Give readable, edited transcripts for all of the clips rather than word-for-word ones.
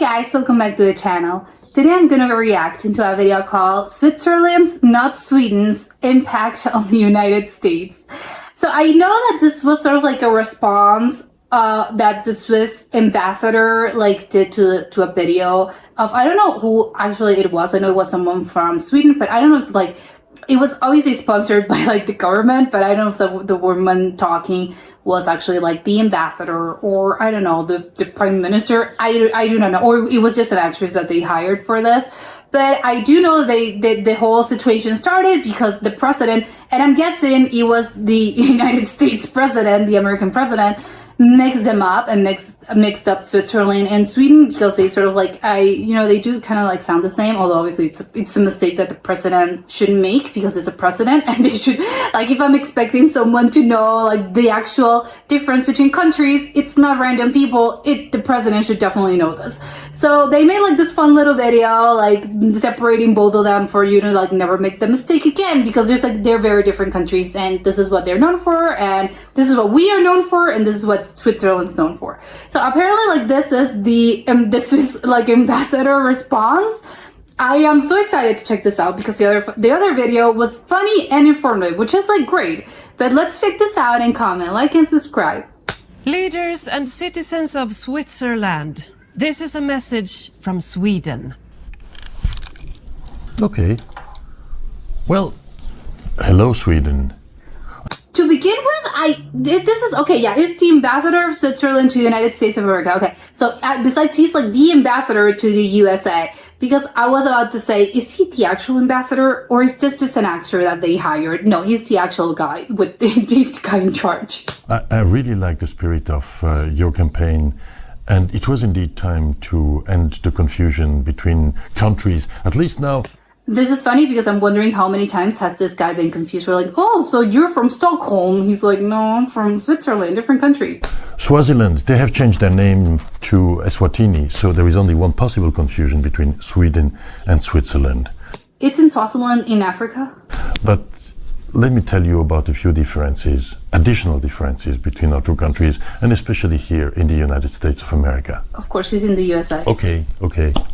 guys, welcome back to the channel. Today I'm gonna react into a video called Switzerland's, not Sweden's, impact on the United States. So I know that this was sort of like a response that the Swiss ambassador did to a video of, I don't know who actually it was. I know it was someone from Sweden, but I don't know if it was obviously sponsored by the government, but I don't know if the woman talking was actually the ambassador or I don't know, the prime minister. I do not know, or it was just an actress that they hired for this. But I do know the whole situation started because the president, and I'm guessing it was the United States president, the American president, mixed them up and mixed up Switzerland and Sweden because they sort of they do kind of sound the same, although obviously it's a mistake that the president shouldn't make because it's a president and they should, if I'm expecting someone to know the actual difference between countries, it's not random people, the president should definitely know this. So they made this fun little video separating both of them for you to never make the mistake again, because they're very different countries and this is what they're known for and this is what we are known for and this is what Switzerland's known for. So apparently this is the Swiss ambassador response. I am so excited to check this out because the other video was funny and informative, which is great. But let's check this out and comment, like and subscribe. Leaders and citizens of Switzerland, this is a message from Sweden. Okay. Well, hello Sweden. To begin with, this is okay. Yeah, it's the ambassador of Switzerland to the United States of America. Okay, so besides, he's the ambassador to the USA. Because I was about to say, is he the actual ambassador or is this just an actor that they hired? No, he's the actual guy he's the guy in charge. I really like the spirit of your campaign, and it was indeed time to end the confusion between countries. At least now. This is funny because I'm wondering how many times has this guy been confused. We're oh, so you're from Stockholm. He's no, I'm from Switzerland, different country. Swaziland, they have changed their name to Eswatini, so there is only one possible confusion between Sweden and Switzerland. It's in Swaziland in Africa. But let me tell you about a few differences, additional differences between our two countries, and especially here in the United States of America. Of course, he's in the USA. Okay,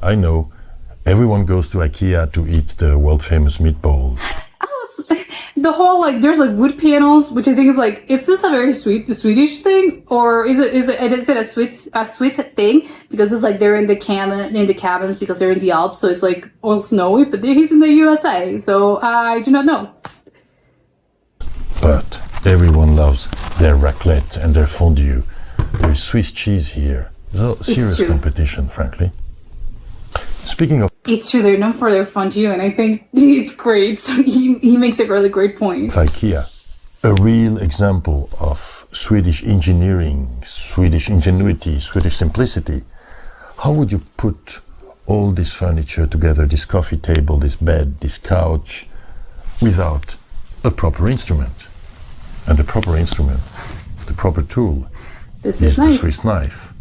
I know. Everyone goes to IKEA to eat the world-famous meatballs. The whole there's wood panels, which I think is this a very Swedish thing, or is it a Swiss thing? Because it's they're in the cabins because they're in the Alps, so it's all snowy. But he's in the USA, so I do not know. But everyone loves their raclette and their fondue. There is Swiss cheese here. So serious competition, frankly. Speaking of... It's true, they're known for their fondue, and I think it's great. So he makes a really great point. IKEA, a real example of Swedish engineering, Swedish ingenuity, Swedish simplicity. How would you put all this furniture together, this coffee table, this bed, this couch, without a proper instrument? And the proper instrument, the proper tool, is the Swiss knife.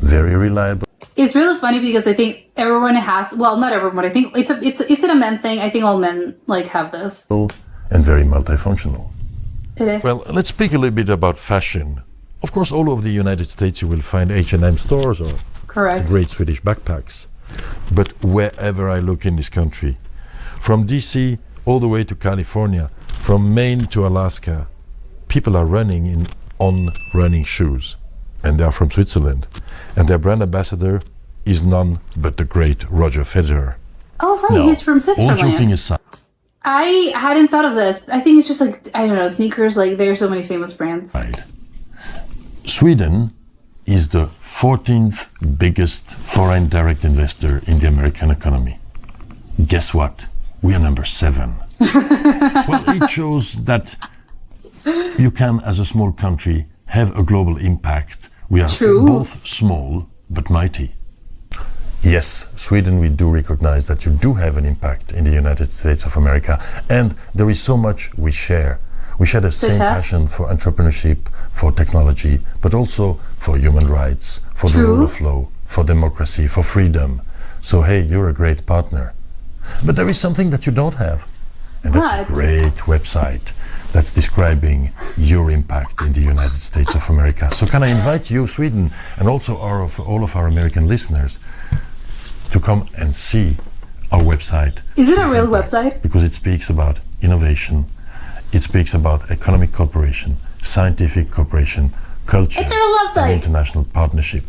Very reliable. It's really funny because I think everyone has, well, not everyone, I think it's a men thing. I think all men have this. And very multifunctional. It is. Well, let's speak a little bit about fashion. Of course, all over the United States you will find H&M stores or great Swedish backpacks. But wherever I look in this country, from DC all the way to California, from Maine to Alaska, people are running on running shoes. And they are from Switzerland. And their brand ambassador is none but the great Roger Federer. Oh, right, he's from Switzerland. All joking aside. I hadn't thought of this. I think it's just I don't know, sneakers, there are so many famous brands. Right. Sweden is the 14th biggest foreign direct investor in the American economy. Guess what? We are number 7. Well, it shows that you can, as a small country, have a global impact. We are both small but mighty. Yes, Sweden, we do recognize that you do have an impact in the United States of America, and there is so much we share. We share the same passion for entrepreneurship, for technology, but also for human rights, for the rule of law, for democracy, for freedom. So hey, you're a great partner. But there is something that you don't have, and that's a great website. that's describing your impact in the United States of America. So can I invite you, Sweden, and also all of our American listeners to come and see our website. Is it a Swiss real Impact, website? because it speaks about innovation, it speaks about economic cooperation, scientific cooperation, culture, It's a real website. and international partnership.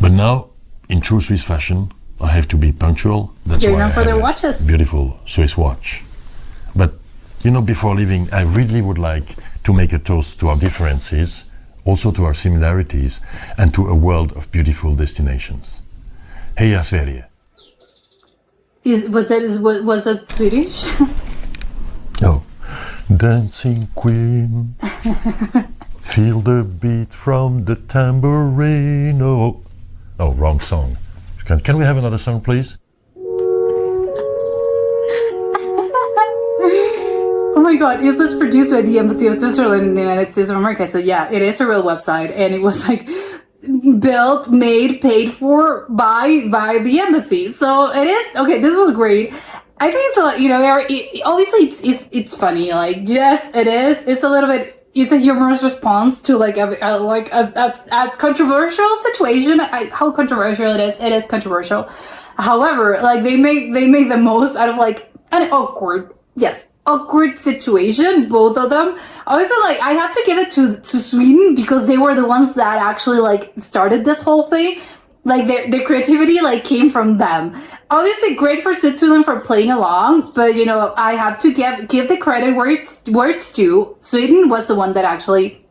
But now, in true Swiss fashion, I have to be punctual. That's You're why known I for have their a watches. beautiful Swiss watch. But before leaving, I really would like to make a toast to our differences, also to our similarities, and to a world of beautiful destinations. Heja Sverige! Was it Swedish? Oh, dancing queen, feel the beat from the tambourine. Oh, wrong song. Can we have another song, please? Oh my god, is this produced by the Embassy of Switzerland in the United States of America? So yeah, it is a real website, and it was like built, made, paid for by the embassy. So it is okay. This was great. I think it's a lot. Obviously it's funny. Like yes, it is. It's a little bit. It's a humorous response to a controversial situation. How controversial it is. It is controversial. However, like they make the most out of like an awkward situation, both of them. Obviously, like I have to give it to Sweden because they were the ones that actually like started this whole thing. Like their creativity like came from them. Obviously, great for Switzerland for playing along, but I have to give the credit where it's due. Sweden was the one that actually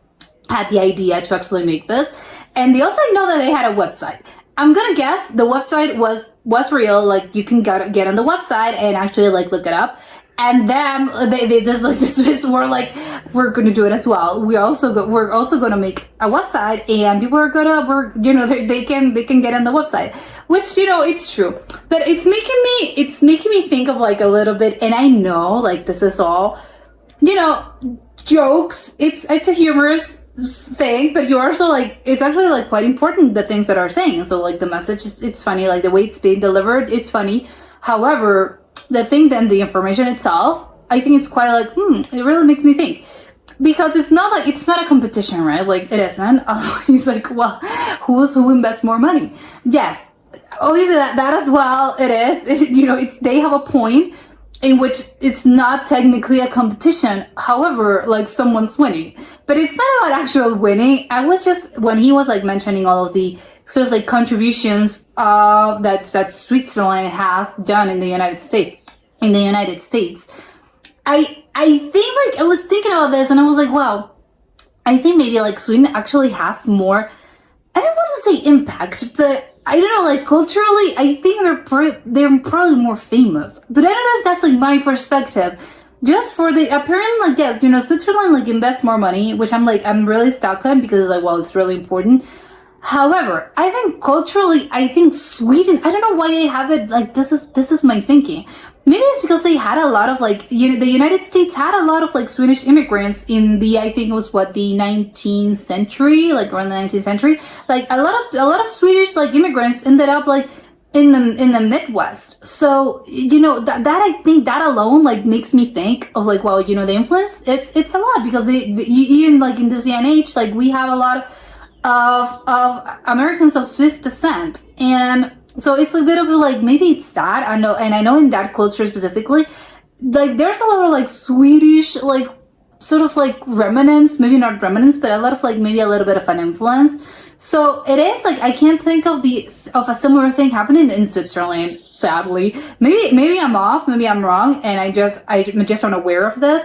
had the idea to actually make this, and they also know that they had a website. I'm gonna guess the website was real. Like you can get on the website and actually like look it up. And then they just like the Swiss were like, we're gonna do it as well. We're also gonna make a website, and people are they can get on the website, which it's true. But it's making me think of like a little bit. And I know like this is all jokes. It's a humorous thing, but you also like it's actually like quite important the things that are saying. So like the message it's funny, like the way it's being delivered, it's funny. However, the thing, then the information itself, I think it's quite like, it really makes me think. Because it's not a competition, right? Like it isn't. He's like, well, who invests more money? Yes, obviously that as well. It is. They have a point in which it's not technically a competition. However, like someone's winning, but it's not about actual winning. I was just when he was like mentioning all of the sort of like contributions that Switzerland has done in the United States. I think like I was thinking about this and I was like, wow, I think maybe like Sweden actually has more, I don't want to say impact, but I don't know, like culturally, I think they're probably more famous. But I don't know if that's like my perspective. Just for the apparently, like yes, Switzerland like invests more money, which I'm really stuck on because like well, it's really important. However, I think culturally, I think Sweden, I don't know why they have it like this is my thinking. Maybe it's because they had a lot of like the United States had a lot of like Swedish immigrants in the I think it was the 19th century, like around the 19th century. Like a lot of Swedish like immigrants ended up like in the Midwest. So that I think that alone like makes me think of like well the influence it's a lot because even like in this day and age like we have a lot of Americans of Swiss descent, and so it's a bit of a, like maybe it's that I know in that culture specifically like there's a lot of like Swedish like sort of like remnants, maybe not remnants, but a lot of like maybe a little bit of an influence. So it is like I can't think of a similar thing happening in Switzerland, sadly. Maybe I'm off, maybe I'm wrong, and I'm just unaware of this.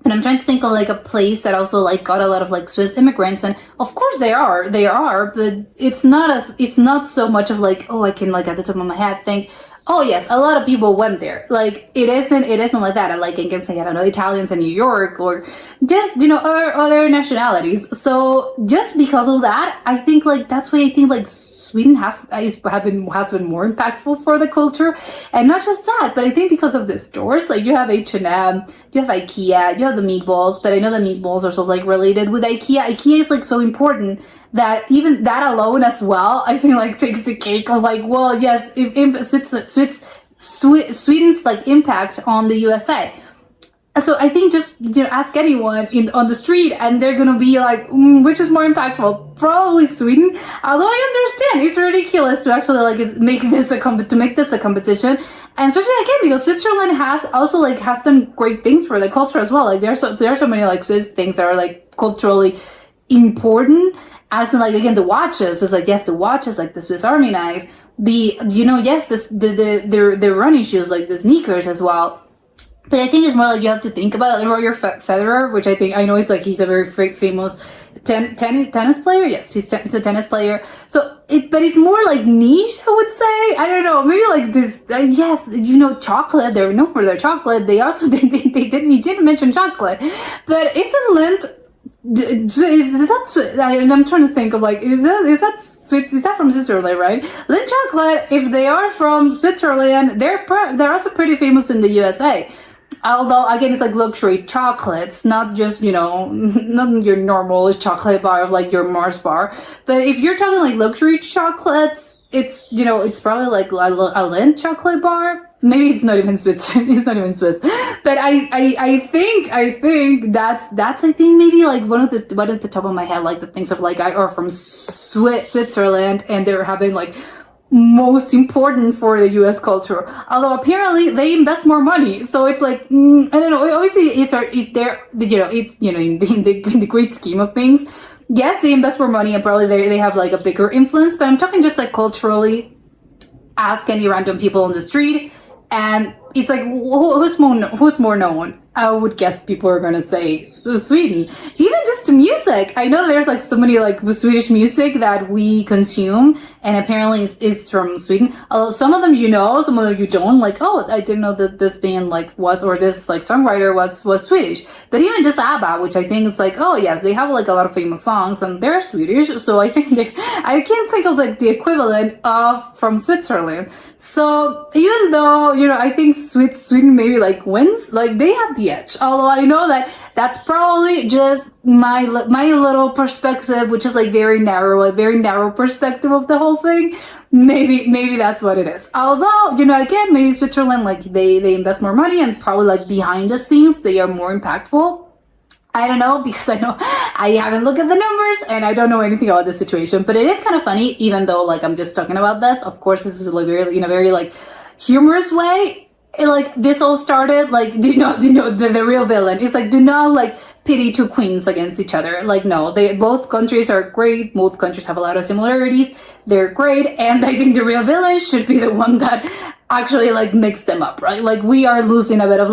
And I'm trying to think of like a place that also like got a lot of like Swiss immigrants, and of course they are, but it's not so much of like I can like at the top of my head think, oh yes, a lot of people went there. Like it isn't like that. Like I can say I don't know Italians in New York or just other nationalities. So just because of that, I think like that's why I think like Sweden has been more impactful for the culture, and not just that, but I think because of the stores, like you have H&M, you have IKEA, you have the meatballs, but I know the meatballs are sort of like related with IKEA. IKEA is like so important that even that alone as well, I think like takes the cake of like, well, yes, if Sweden's like impact on the USA. So I think just ask anyone on the street, and they're gonna be like, which is more impactful? Probably Sweden. Although I understand it's ridiculous to actually make this a competition, and especially again because Switzerland has also has some great things for the culture as well. Like there are so many Swiss things that are culturally important. As in again the watches is yes, the watches the Swiss Army knife, the the running shoes the sneakers as well. But I think it's more you have to think about Roger Federer, which I know it's he's a very famous tennis player. Yes, he's a tennis player. So but it's more niche, I would say. I don't know, maybe this. Yes, chocolate. They're known for their chocolate. They also he didn't mention chocolate, but isn't Lindt? Is that I'm trying to think of is that from Switzerland, right? Lindt chocolate. If they are from Switzerland, they're also pretty famous in the USA. Although again, it's luxury chocolates, not just not your normal chocolate bar of your Mars bar. But if you're talking luxury chocolates, it's it's probably a Lindt chocolate bar. Maybe it's not even Swiss. It's not even Swiss. But I think that's maybe one of the top of my head the things of I are from Switzerland, and they're having most important for the U.S. culture. Although apparently they invest more money, so it's I don't know. Obviously, it's in the great scheme of things. Yes, they invest more money, and probably they have a bigger influence. But I'm talking just culturally. Ask any random people on the street, and it's who's more known. I would guess people are gonna say Sweden. Even just music. I know there's so many Swedish music that we consume, and apparently it's from Sweden. Although some of them some of them you don't. Oh, I didn't know that this band was, or this songwriter was Swedish. But even just ABBA, which I think it's oh yes, they have a lot of famous songs, and they're Swedish. So I think I can't think of the equivalent of from Switzerland. So even though I think Sweden maybe wins, they have the edge. Although I know that's probably just my little perspective, which is very narrow, a very narrow perspective of the whole thing. Maybe that's what it is. Although again, maybe Switzerland they invest more money, and probably behind the scenes they are more impactful. I don't know, because I know I haven't looked at the numbers and I don't know anything about the situation. But it is kind of funny, even though I'm just talking about this. Of course, this is really in a very humorous way. This all started do you know the real villain is do not pity two queens against each other. No, both countries are great. Both countries have a lot of similarities. They're great, and I think the real villain should be the one that actually mix them up, right? We are losing a bit of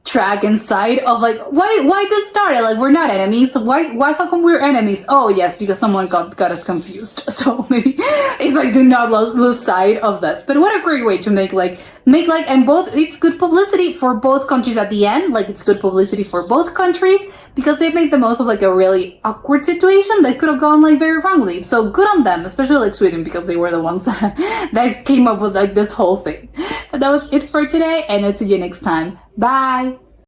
track and sight of why this started. We're not enemies. Why how come we're enemies? Oh yes, because someone got us confused. So maybe it's do not lose sight of this. But what a great way to make and both, it's good publicity for both countries at the end. It's good publicity for both countries, because they made the most of a really awkward situation that could have gone very wrongly. So good on them, especially Sweden, because they were the ones that came up with this whole thing. But that was it for today, and I'll see you next time. Bye.